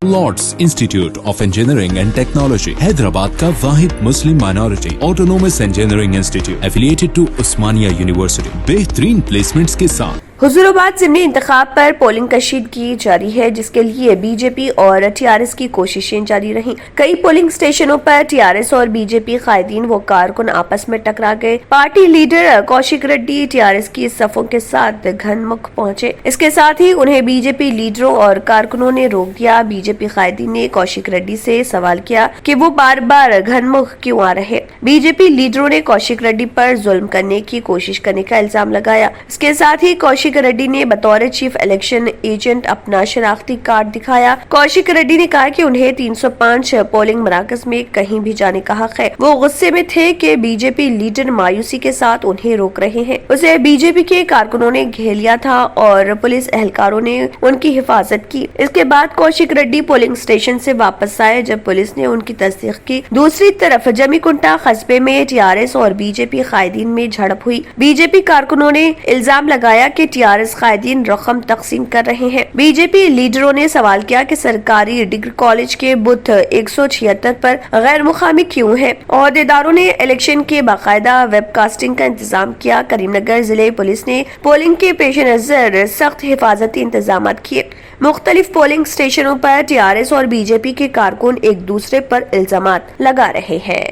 Lord's Institute of Engineering and Technology Hyderabad का वाहिद Muslim minority autonomous engineering institute affiliated to Osmania University बेहतरीन placements के साथ। हुजूराबाद ज़िमनी इंतखाब पर पोलिंग कशीदगी जारी है, जिसके लिए बीजेपी और टीआरएस की कोशिशें जारी रहीं। कई पोलिंग स्टेशनों पर टीआरएस और बीजेपी कायदीन व कारकुन आपस में टकरा गए। Party leader Kaushik Reddy TRS की सफों के साथ घनमुख पहुंचे। इसके साथ ही उन्हें बीजेपी लीडरों और कारकुनों ने रोक दिया। बीजेपी कायदीन ने कौशिक रेड्डी से सवाल किया कि वो बार बार घनमुख क्यों आ रहे। बीजेपी लीडरों ने कौशिक रेड्डी पर जुल्म करने की कोशिश करने का इल्जाम लगाया। इसके साथ ही कौशिक रेड्डी ने बतौर चीफ इलेक्शन एजेंट अपना शनाख्ती कार्ड दिखाया। कौशिक रेड्डी ने कहा कि उन्हें 305 पोलिंग मराकज में कहीं भी जाने का हक है। वो गुस्से में थे कि बीजेपी लीडर मायूसी के साथ उन्हें रोक रहे हैं। उसे बीजेपी के कारकुनों ने घेर लिया था और पुलिस एहलकारों ने उनकी हिफाजत की। इसके बाद कौशिक रेड्डी पोलिंग स्टेशन से वापस आए जब पुलिस ने उनकी तस्दीक की। दूसरी तरफ जमीकुंटा कस्बे में टीआरएस और बीजेपी कायदीन में झड़प हुई। बीजेपी कारकुनों ने इल्जाम लगाया कि टीआरएस कायदीन रकम तकसीम कर रहे हैं। बीजेपी लीडरों ने सवाल किया कि सरकारी डिग्री कॉलेज के बुथ 176 पर गैर मुकामी क्यों है। ओहदेदारों ने इलेक्शन के बाकायदा वेबकास्टिंग का इंतजाम किया। करीमनगर जिले पुलिस ने पोलिंग के पेश नजर सख्त हिफाजती इंतजाम किए। मुख्तलिफ पोलिंग स्टेशनों पर टीआरएस और बीजेपी के कारकुन एक दूसरे पर इल्जाम लगा रहे हैं।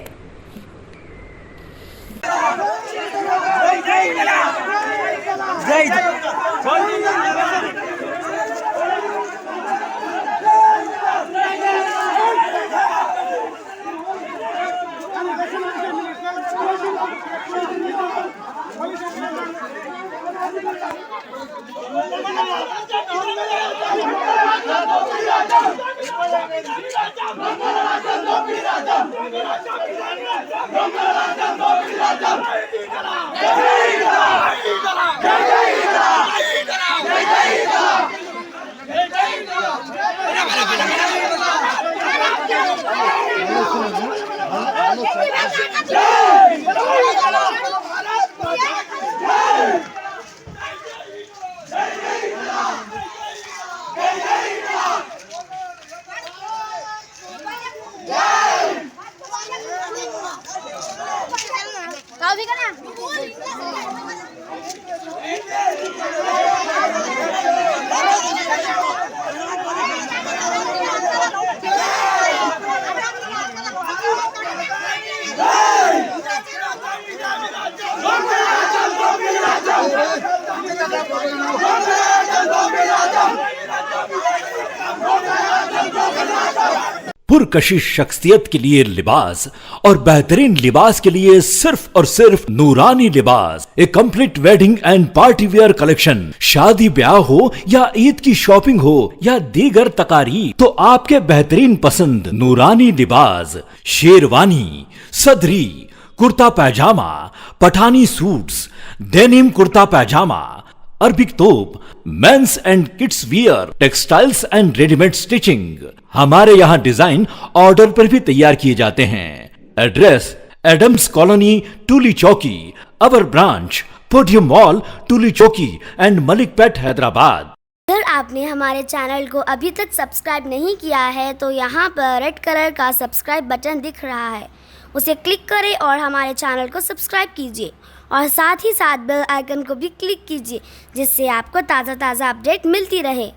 पुरकशिश शख्सियत के लिए लिबास और बेहतरीन लिबास के लिए सिर्फ और सिर्फ Noorani Libas, a complete wedding and party wear collection. शादी ब्याह हो या ईद की शॉपिंग हो या दीगर तकारीब, तो आपके बेहतरीन पसंद नूरानी लिबास, शेरवानी, सदरी, kurta pyjama, Pathani suits, denim kurta pyjama, Arabic thobe, men's and kids wear, textiles and readymade stitching. हमारे यहाँ डिजाइन ऑर्डर पर भी तैयार किए जाते हैं। एड्रेस एडम्स कॉलोनी, टूली चौकी। अवर ब्रांच पोडियम मॉल, टूली चौकी एंड मलिकपेट, हैदराबाद। अगर आपने हमारे चैनल को अभी तक सब्सक्राइब नहीं किया है तो यहाँ पर रेड कलर का सब्सक्राइब बटन दिख रहा है, उसे क्लिक करें और हमारे चैनल को सब्सक्राइब कीजिए और साथ ही साथ बेल आइकन को भी क्लिक कीजिए, जिससे आपको ताज़ा अपडेट मिलती रहे।